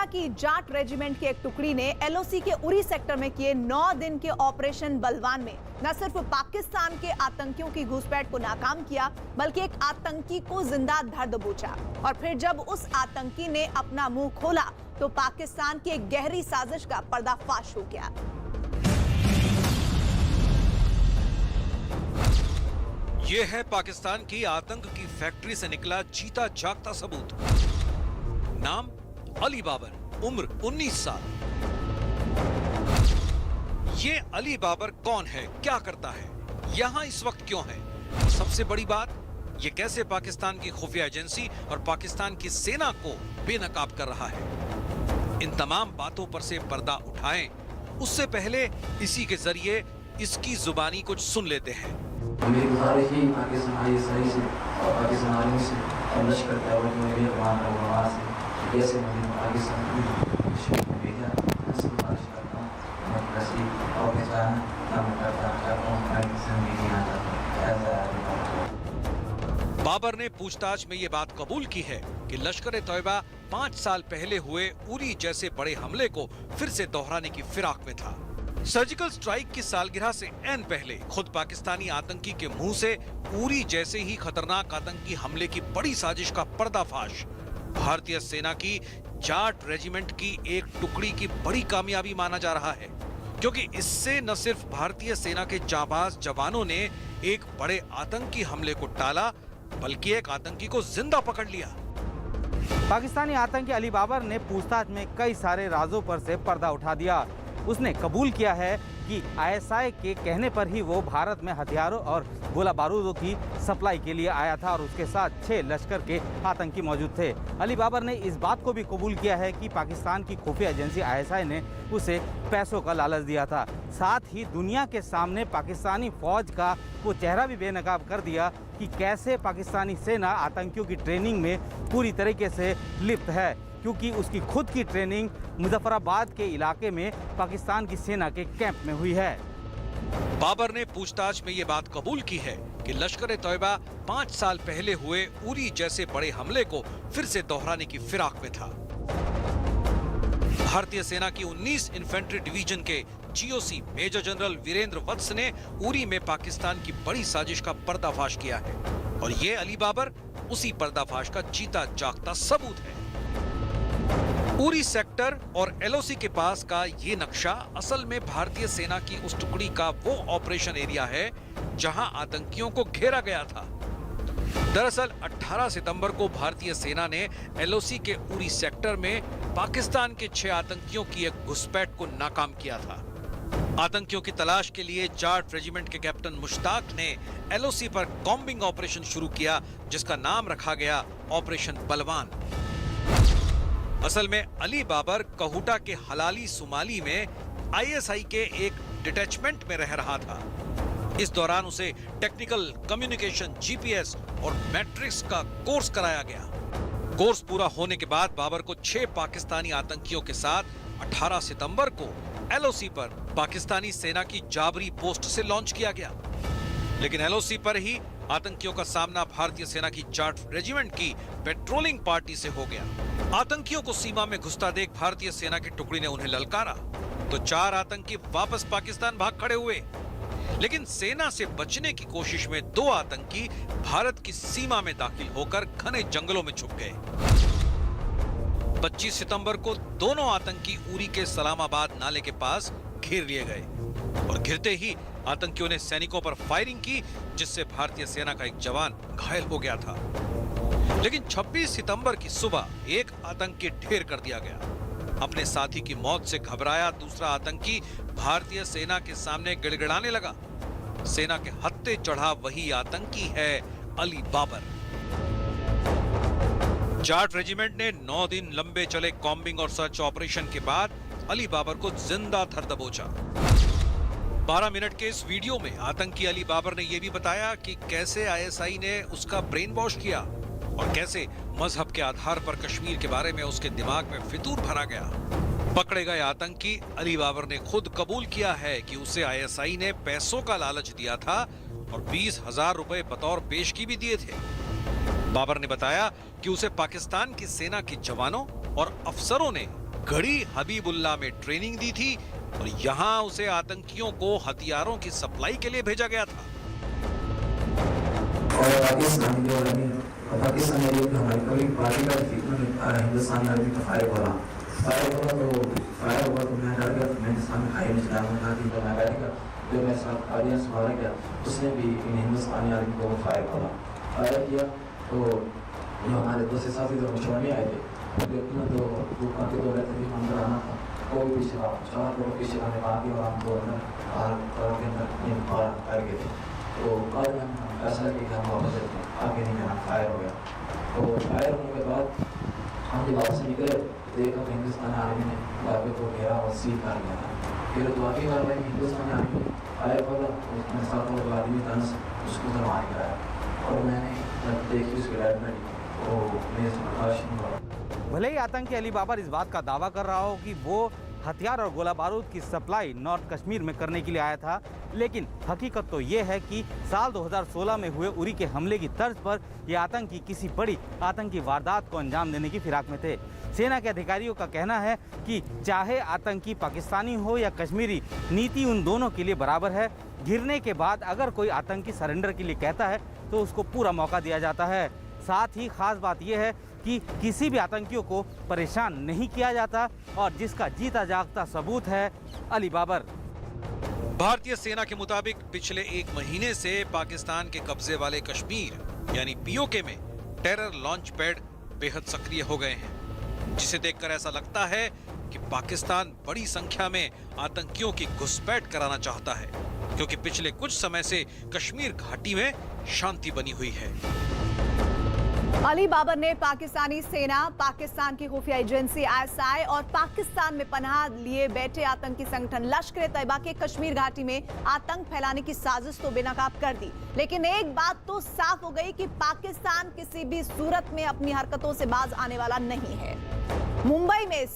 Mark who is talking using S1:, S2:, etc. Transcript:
S1: सेना की जाट रेजिमेंट की एक टुकड़ी ने एलओसी के उरी सेक्टर में किए 9 दिन के ऑपरेशन बलवान में न सिर्फ पाकिस्तान के आतंकियों की घुसपैठ को नाकाम किया, बल्कि एक आतंकी को जिंदा धर दबोचा। और फिर जब उस आतंकी ने अपना मुंह खोला तो पाकिस्तान की एक गहरी साजिश का पर्दाफाश हो गया।
S2: ये है पाकिस्तान की आतंक की फैक्ट्री से निकला जीता जागता सबूत। नाम अली बाबर, उम्र 19 साल। ये अली बाबर कौन है, क्या करता है, यहां इस वक्त क्यों है? सबसे बड़ी बात, ये कैसे पाकिस्तान की खुफिया एजेंसी और पाकिस्तान की सेना को बेनकाब कर रहा है। इन तमाम बातों पर से पर्दा उठाएं, उससे पहले इसी के जरिए इसकी जुबानी कुछ सुन लेते हैं।
S3: मेरी गुजारिश है पाकिस्तान से और पाकिस्तानियों से और लश्कर तैयबा के मेरे अफगान का वहाँ से जैसे मैंने पाकिस्तान को भेजा, मैं गुजारिश करता हूँ मैं कैसे और पहचान मैं करता हूँ पाकिस्तान में नहीं आता।
S2: बाबर ने पूछताछ में ये बात कबूल की है कि लश्कर तैयबा 5 साल पहले हुए उरी जैसे बड़े हमले को फिर से दोहराने की फिराक में था। सर्जिकल स्ट्राइक की सालगिरह से ऐन पहले खुद पाकिस्तानी आतंकी के मुंह से उरी जैसे ही खतरनाक आतंकी हमले की बड़ी साजिश का पर्दाफाश भारतीय सेना की जाट रेजिमेंट की एक टुकड़ी की बड़ी कामयाबी माना जा रहा है, क्योंकि इससे न सिर्फ भारतीय सेना के जाबाज जवानों ने एक बड़े आतंकी हमले को टाला, बल्कि एक आतंकी को जिंदा पकड़ लिया।
S4: पाकिस्तानी आतंकी अली बाबर ने पूछताछ में कई सारे राजों पर से पर्दा उठा दिया। उसने कबूल किया है कि आईएसआई के कहने पर ही वो भारत में हथियारों और गोला बारूदों की सप्लाई के लिए आया था और उसके साथ 6 लश्कर के आतंकी मौजूद थे। अली बाबर ने इस बात को भी कबूल किया है कि पाकिस्तान की खुफिया एजेंसी आईएसआई ने उसे पैसों का लालच दिया था। साथ ही दुनिया के सामने पाकिस्तानी फौज का वो चेहरा भी बेनकाब कर दिया कि कैसे पाकिस्तानी सेना आतंकियों की ट्रेनिंग में पूरी तरीके से लिप्त है, क्योंकि उसकी खुद की ट्रेनिंग मुजफ्फराबाद के इलाके में पाकिस्तान की सेना के कैंप में हुई है।
S2: बाबर ने पूछताछ में ये बात कबूल की है कि लश्कर तैयबा 5 साल पहले हुए उरी जैसे बड़े हमले को फिर से दोहराने की फिराक में था। भारतीय सेना की 19 इन्फेंट्री डिवीजन के जीओसी मेजर जनरल वीरेंद्र वत्स ने उरी में पाकिस्तान की बड़ी साजिश का पर्दाफाश किया है, और ये अली बाबर उसी पर्दाफाश का जीता जागता सबूत है। उरी सेक्टर और एलओसी के पास का ये नक्शा असल में भारतीय सेना की उस टुकड़ी का वो ऑपरेशन एरिया है जहां आतंकियों को घेरा गया था। दरअसल 18 सितंबर को भारतीय सेना ने एलओसी के उरी सेक्टर में पाकिस्तान के 6 आतंकियों की एक घुसपैठ को नाकाम किया था। आतंकियों की तलाश के लिए जाट रेजिमेंट के कैप्टन मुश्ताक ने एलओसी पर कॉम्बिंग ऑपरेशन शुरू किया, जिसका नाम रखा गया ऑपरेशन बलवान। असल में अली बाबर कहूटा के हलाली सुमाली में आईएसआई के एक डिटैचमेंट में रह रहा था। इस दौरान उसे टेक्निकल कम्युनिकेशन, जीपीएस और मैट्रिक्स का कोर्स कराया गया। कोर्स पूरा होने के बाद बाबर को 6 पाकिस्तानी आतंकियों के साथ 18 सितंबर को एलओसी पर पाकिस्तानी सेना की जाबरी पोस्ट से लॉन्च किया गया। लेकिन एलओसी पर ही आतंकियों का सामना भारतीय सेना की जाट रेजिमेंट की पेट्रोलिंग पार्टी से हो गया। आतंकियों को सीमा में घुसता देख भारतीय सेना की टुकड़ी ने उन्हें ललकारा तो 4 आतंकी वापस पाकिस्तान भाग खड़े हुए। लेकिन सेना से बचने की कोशिश में 2 आतंकी भारत की सीमा में दाखिल होकर घने जंगलों में छुप गए। 25 सितंबर को दोनों आतंकी उरी के सलामाबाद नाले के पास घेर लिए गए, और घिरते ही आतंकियों ने सैनिकों पर फायरिंग की, जिससे भारतीय सेना का एक जवान घायल हो गया था। लेकिन 26 सितंबर की सुबह एक आतंकी ढेर कर दिया गया। अपने साथी की मौत से घबराया दूसरा आतंकी भारतीय सेना के सामने गिड़गिड़ाने लगा। सेना के हत्थे चढ़ा वही आतंकी है अली बाबर। जाट रेजिमेंट ने 9 दिन लंबे चले कॉम्बिंग और सर्च ऑपरेशन के बाद अली बाबर को जिंदा धर दबोचा। 12 मिनट के इस वीडियो में आतंकी अली बाबर ने यह भी बताया कि कैसे आईएसआई ने उसका ब्रेन वॉश किया और कैसे मजहब के आधार पर कश्मीर के बारे में उसके दिमाग में फितूर भरा गया। पकड़े गए आतंकी अली बाबर ने खुद कबूल किया है कि उसे आईएसआई ने पैसों का लालच दिया था और 20,000 रुपए बतौर पेशगी भी दिए थे। बाबर ने बताया कि उसे पाकिस्तान की सेना के जवानों और अफसरों ने गढ़ी हबीबुल्ला में ट्रेनिंग दी थी और यहाँ उसे आतंकियों को हथियारों की सप्लाई के लिए भेजा गया था।
S3: और पाकिस्तानी जो है पाकिस्तानी जो हमारी कभी पार्टी का थी उन्होंने हिंदुस्तानी आर्मी का फायर हुआ तो मैं डर गया। मैं हिंदुस्तान में खाई नहीं चला था कि मैं बैठेगा जो मेरे साथ ऑडियंस मारा गया उसने भी इन हिंदुस्तानी आर्मी को फायर किया। तो जो हमारे दूसरे साथी जो छोड़ने आए थे लेकिन तो वो काफी दो रहते थे अंदर आना था वो भी पीछे चार लोग पीछे आने बाकी और हम दो अंदर के अंदर फायर गए थे। तो बाद में हम फैसला किया कि हम वापस चलते हैं, आगे नहीं जाना। फायर हो गया। तो फायर होने के बाद हम जब वापस निकले देखा तो हिंदुस्तानी आर्मी ने वापस को घेरा और सील कर लिया था। फिर तो आगे बार भाई हिंदुस्तानी आर्मी फायर खोला उसमें साथ जो आदमी था उसको तो मार गिराया और मैंने जब देखी उसकी डेड बॉडी तो मेरे से बर्दाश्त नहीं हुआ।
S4: भले ही आतंकी अली बाबर इस बात का दावा कर रहा हो कि वो हथियार और गोला बारूद की सप्लाई नॉर्थ कश्मीर में करने के लिए आया था, लेकिन हकीकत तो ये है कि साल 2016 में हुए उरी के हमले की तर्ज पर ये आतंकी किसी बड़ी आतंकी वारदात को अंजाम देने की फिराक में थे। सेना के अधिकारियों का कहना है कि चाहे आतंकी पाकिस्तानी हो या कश्मीरी, नीति उन दोनों के लिए बराबर है। गिरने के बाद अगर कोई आतंकी सरेंडर के लिए कहता है तो उसको पूरा मौका दिया जाता है। साथ ही खास बात यह है कि किसी भी आतंकियों को परेशान नहीं किया जाता और जिसका जीता जागता सबूत है अली बाबर।
S2: भारतीय सेना के मुताबिक पिछले 1 महीने से पाकिस्तान के कब्जे वाले कश्मीर यानी पीओके में टेरर लॉन्च पैड बेहद सक्रिय हो गए हैं, जिसे देखकर ऐसा लगता है कि पाकिस्तान बड़ी संख्या में आतंकियों की घुसपैठ कराना चाहता है, क्योंकि पिछले कुछ समय से कश्मीर घाटी में शांति बनी हुई है।
S1: अली बाबर ने पाकिस्तानी सेना, पाकिस्तान की खुफिया एजेंसी ISI और पाकिस्तान में पनाह लिए बैठे आतंकी संगठन लश्कर तैयबा के कश्मीर घाटी में आतंक फैलाने की साजिश तो बेनकाब कर दी, लेकिन एक बात तो साफ हो गई कि पाकिस्तान किसी भी सूरत में अपनी हरकतों से बाज आने वाला नहीं है। मुंबई में